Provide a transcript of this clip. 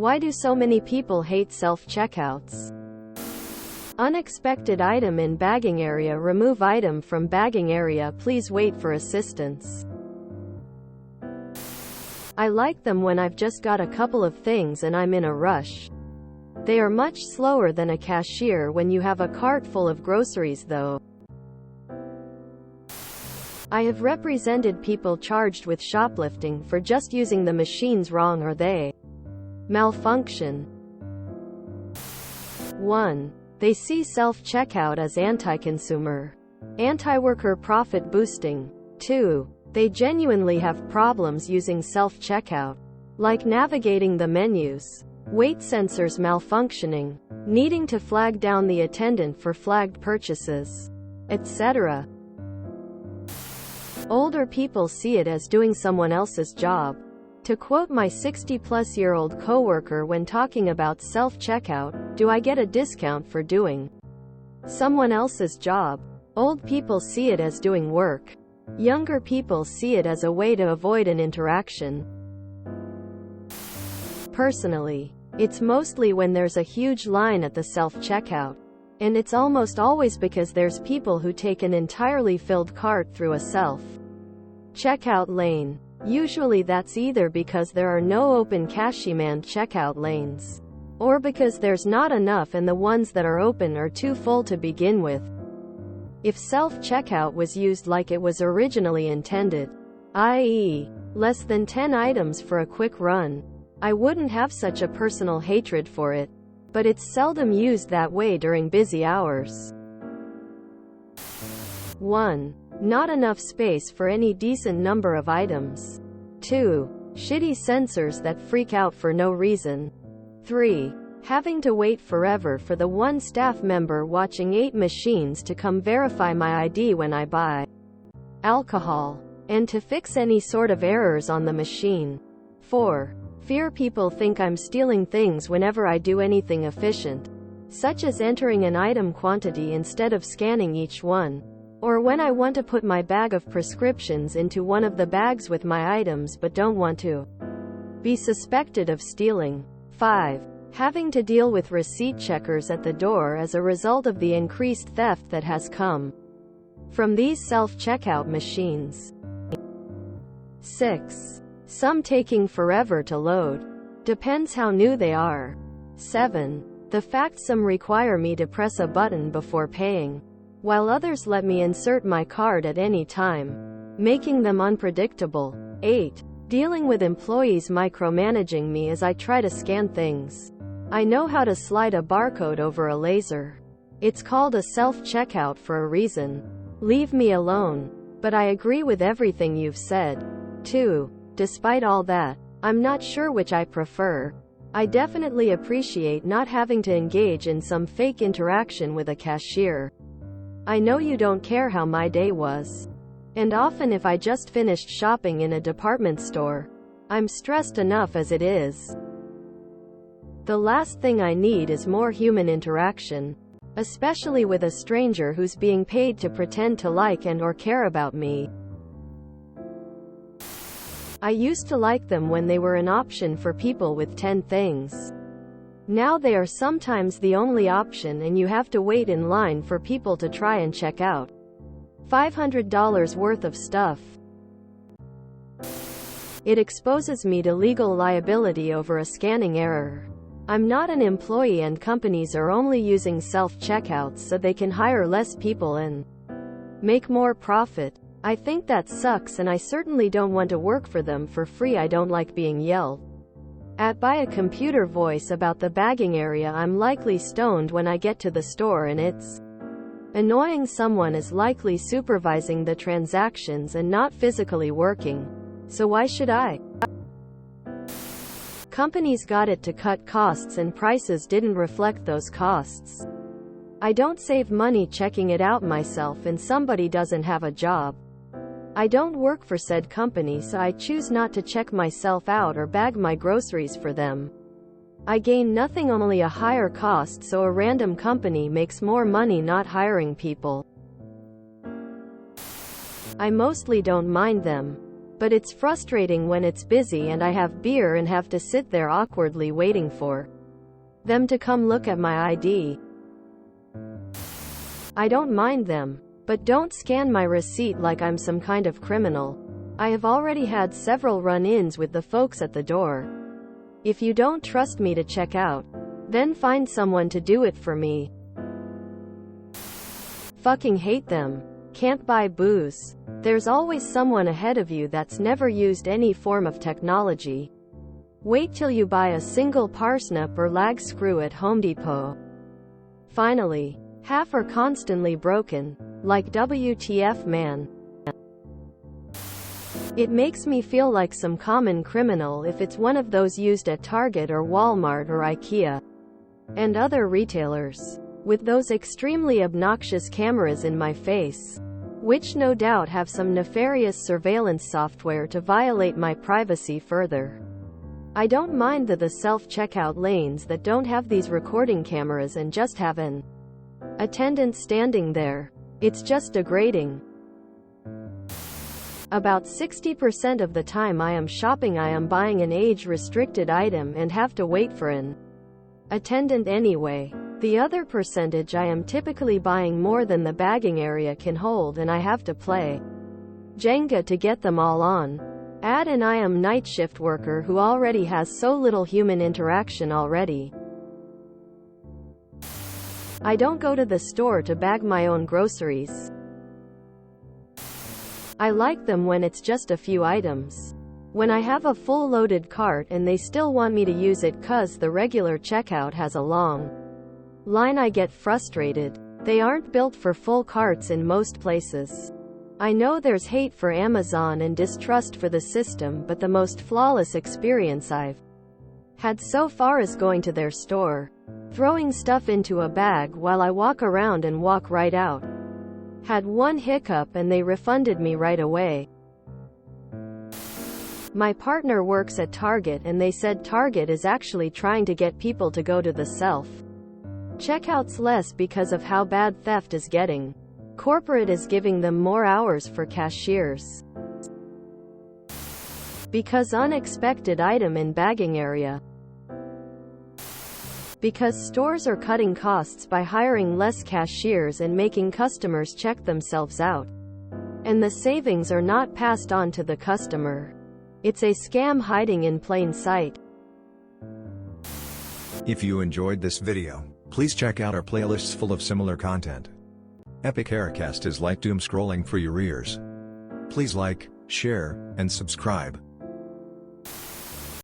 Why do so many people hate self-checkouts? Unexpected item in bagging area. Remove item from bagging area. Please wait for assistance. I like them when I've just got a couple of things and I'm in a rush. They are much slower than a cashier when you have a cart full of groceries though. I have represented people charged with shoplifting for just using the machines wrong or they malfunction. 1. They see self-checkout as anti-consumer, anti-worker profit boosting. 2. They genuinely have problems using self-checkout, like navigating the menus, weight sensors malfunctioning, needing to flag down the attendant for flagged purchases, etc. Older people see it as doing someone else's job. To quote my 60-plus-year-old coworker when talking about self-checkout, "Do I get a discount for doing someone else's job?" Old people see it as doing work. Younger people see it as a way to avoid an interaction. Personally, it's mostly when there's a huge line at the self-checkout. And it's almost always because there's people who take an entirely filled cart through a self-checkout lane. Usually that's either because there are no open cashier-manned checkout lanes, or because there's not enough and the ones that are open are too full to begin with. If self-checkout was used like it was originally intended, i.e., less than 10 items for a quick run, I wouldn't have such a personal hatred for it. But it's seldom used that way during busy hours. 1. Not enough space for any decent number of items. 2. Shitty sensors that freak out for no reason. 3. Having to wait forever for the one staff member watching 8 machines to come verify my ID when I buy alcohol, and to fix any sort of errors on the machine. 4. Fear people think I'm stealing things whenever I do anything efficient, such as entering an item quantity instead of scanning each one, or when I want to put my bag of prescriptions into one of the bags with my items but don't want to be suspected of stealing. 5. Having to deal with receipt checkers at the door as a result of the increased theft that has come from these self-checkout machines. 6. Some taking forever to load. Depends how new they are. 7. The fact some require me to press a button before paying, while others let me insert my card at any time, making them unpredictable. 8. Dealing with employees micromanaging me as I try to scan things. I know how to slide a barcode over a laser. It's called a self-checkout for a reason. Leave me alone. But I agree with everything you've said. 2. Despite all that, I'm not sure which I prefer. I definitely appreciate not having to engage in some fake interaction with a cashier. I know you don't care how my day was. And often if I just finished shopping in a department store, I'm stressed enough as it is. The last thing I need is more human interaction, especially with a stranger who's being paid to pretend to like and or care about me. I used to like them when they were an option for people with 10 things. Now they are sometimes the only option and you have to wait in line for people to try and check out $500 worth of stuff. It exposes me to legal liability over a scanning error. I'm not an employee and companies are only using self-checkouts so they can hire less people and make more profit. I think that sucks and I certainly don't want to work for them for free. I don't like being yelled at by a computer voice about the bagging area. I'm likely stoned when I get to the store and it's annoying. Someone is likely supervising the transactions and not physically working. So why should I? Companies got it to cut costs and prices didn't reflect those costs. I don't save money checking it out myself and somebody doesn't have a job. I don't work for said company so I choose not to check myself out or bag my groceries for them. I gain nothing, only a higher cost, so a random company makes more money not hiring people. I mostly don't mind them. But it's frustrating when it's busy and I have beer and have to sit there awkwardly waiting for them to come look at my ID. I don't mind them, but don't scan my receipt like I'm some kind of criminal. I have already had several run-ins with the folks at the door. If you don't trust me to check out, then find someone to do it for me. Fucking hate them. Can't buy booze. There's always someone ahead of you that's never used any form of technology. Wait till you buy a single parsnip or lag screw at Home Depot. Finally, half are constantly broken. Like WTF, man. It makes me feel like some common criminal if it's one of those used at Target or Walmart or IKEA and other retailers, with those extremely obnoxious cameras in my face, which no doubt have some nefarious surveillance software to violate my privacy further. I don't mind the self-checkout lanes that don't have these recording cameras and just have an attendant standing there. It's just degrading. About 60% of the time I am shopping I am buying an age-restricted item and have to wait for an attendant anyway. The other percentage I am typically buying more than the bagging area can hold and I have to play Jenga to get them all on. Add an I am night shift worker who already has so little human interaction already. I don't go to the store to bag my own groceries. I like them when it's just a few items. When I have a full loaded cart and they still want me to use it 'cause the regular checkout has a long line, I get frustrated. They aren't built for full carts in most places. I know there's hate for Amazon and distrust for the system, but the most flawless experience I've had so far is going to their store, throwing stuff into a bag while I walk around and walk right out. Had one hiccup and they refunded me right away. My partner works at Target and they said Target is actually trying to get people to go to the self-checkouts less because of how bad theft is getting. Corporate is giving them more hours for cashiers. Because unexpected item in bagging area. Because stores are cutting costs by hiring less cashiers and making customers check themselves out. And the savings are not passed on to the customer. It's a scam hiding in plain sight. If you enjoyed this video, please check out our playlists full of similar content. Epic Haircast is like doom scrolling for your ears. Please like, share, and subscribe.